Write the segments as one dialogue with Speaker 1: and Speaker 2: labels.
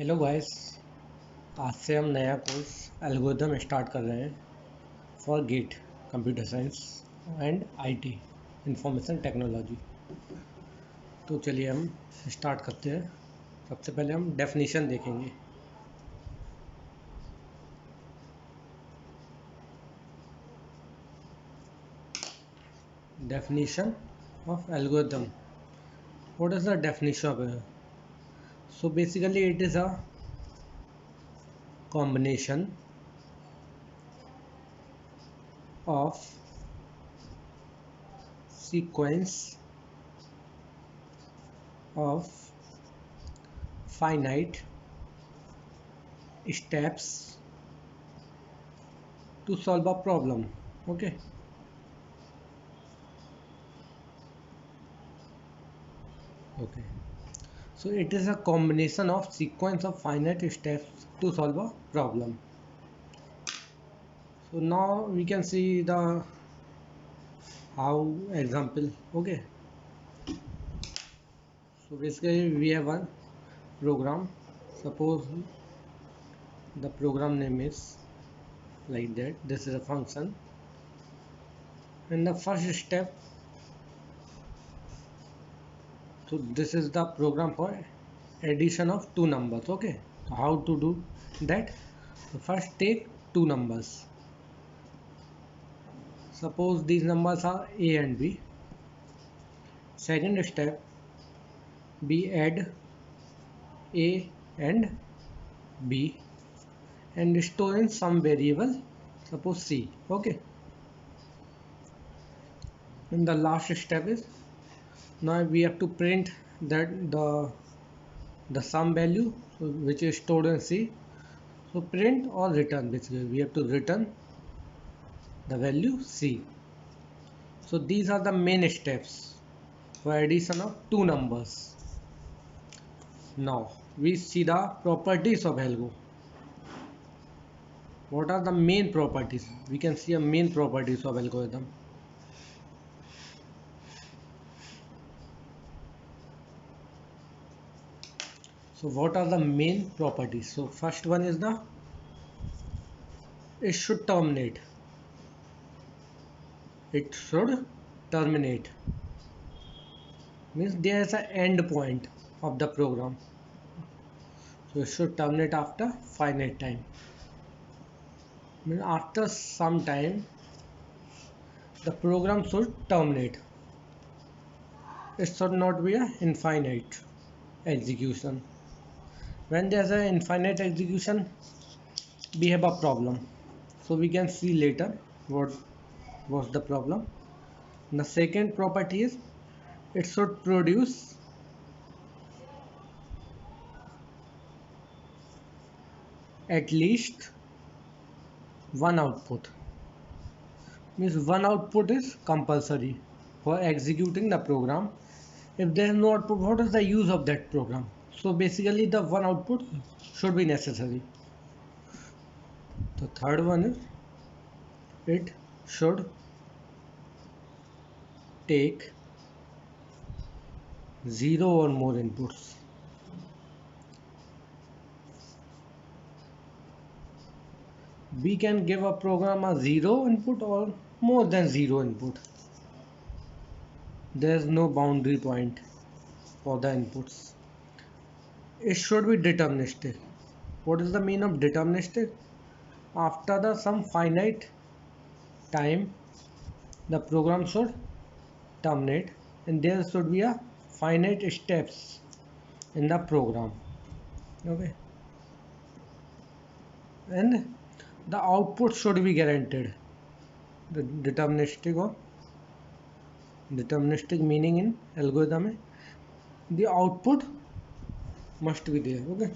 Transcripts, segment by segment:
Speaker 1: Hello guys. आज से हम नया कोर्स एल्गोरिथम स्टार्ट कर रहे हैं for GATE computer science and IT information technology. तो चलिए हम स्टार्ट करते हैं। सबसे पहले हम डेफिनेशन देखेंगे। Definition of algorithm. What is the definition of it? So basically it is a combination of sequence of finite steps to solve a problem. Okay. So it is a combination of sequence of finite steps to solve a problem. So now we can see the how example. Okay. So basically we have one program. Suppose the program name is like that. This is a function. And the first step. So this is the program for addition of two numbers. Okay. So how to do that? So first take two numbers. Suppose these numbers are a and b. Second step, we add a and b and store in some variable, suppose c. Okay. And the last step is now we have to print that the sum value which is stored in c. So print or return, basically we have to return the value c. So these are the main steps for addition of two numbers. Now we see the properties of algo. What are the main properties? We can see a main properties of algorithm. So what are the main properties? So first one is the it should terminate. It should terminate. Means there is an end point of the program. So it should terminate after finite time. Means after some time the program should terminate. It should not be an infinite execution. When there is an infinite execution, we have a problem. So we can see later what was the problem. The second property is it should produce at least one output. Means one output is compulsory for executing the program. If there is no output, what is the use of that program? So basically the one output should be necessary. The third one is it should take zero or more inputs. We can give a program a zero input or more than zero input. There is no boundary point for the inputs. It should be deterministic. What is the meaning of deterministic? After the some finite time, the program should terminate and there should be a finite steps in the program. Okay. And the output should be guaranteed. The deterministic meaning in algorithm है the output must be there. Okay.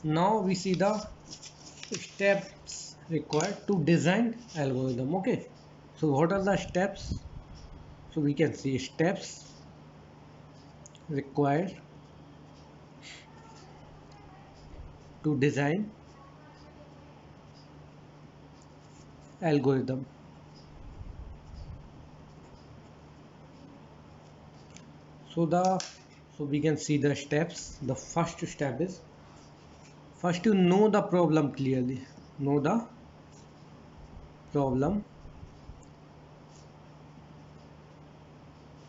Speaker 1: Now we see the steps required to design algorithm. Okay. So what are the steps? So we can see steps required to design algorithm. So the So we can see the steps. The first step is first to know the problem clearly. Know the problem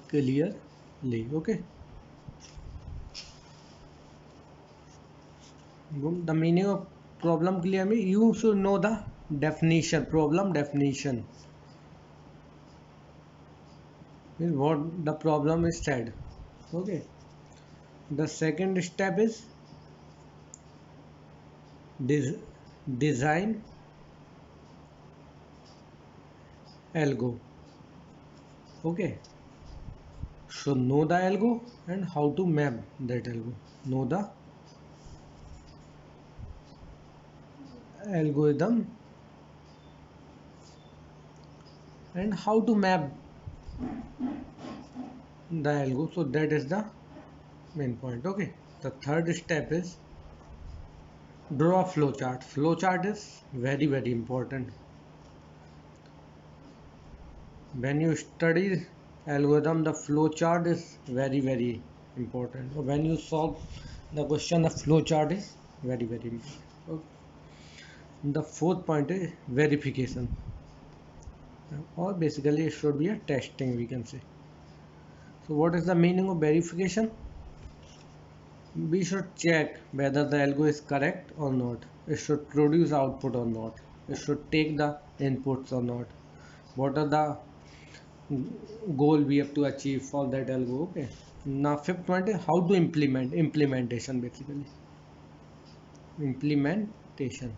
Speaker 1: clearly. Okay. The meaning of problem clearly, you should know the definition, problem definition. Means what the problem is said. Okay. The second step is des design algo. Okay. So know the algo and how to map that algo. Know the algorithm and how to map the algo. So that is the main point. Okay. The third step is draw flowchart. Flowchart is very important. When you study algorithm, the flowchart is very important. When you solve the question, the flowchart is very important. Okay. The fourth point is verification, or basically it should be a testing, we can say. So what is the meaning of verification? We should check whether the algo is correct or not. It should produce output or not. It should take the inputs or not. What are the goal we have to achieve for that algo? Okay. Now fifth point is how to implementation, basically implementation.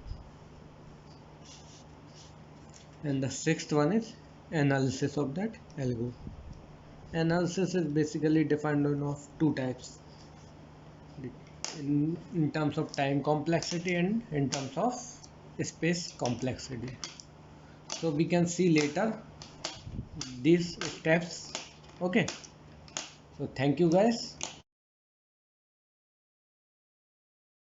Speaker 1: And the sixth one is analysis of that algo. Analysis is basically defined on of two types, in terms of time complexity and in terms of space complexity. So we can see later these steps. Okay. So thank you guys.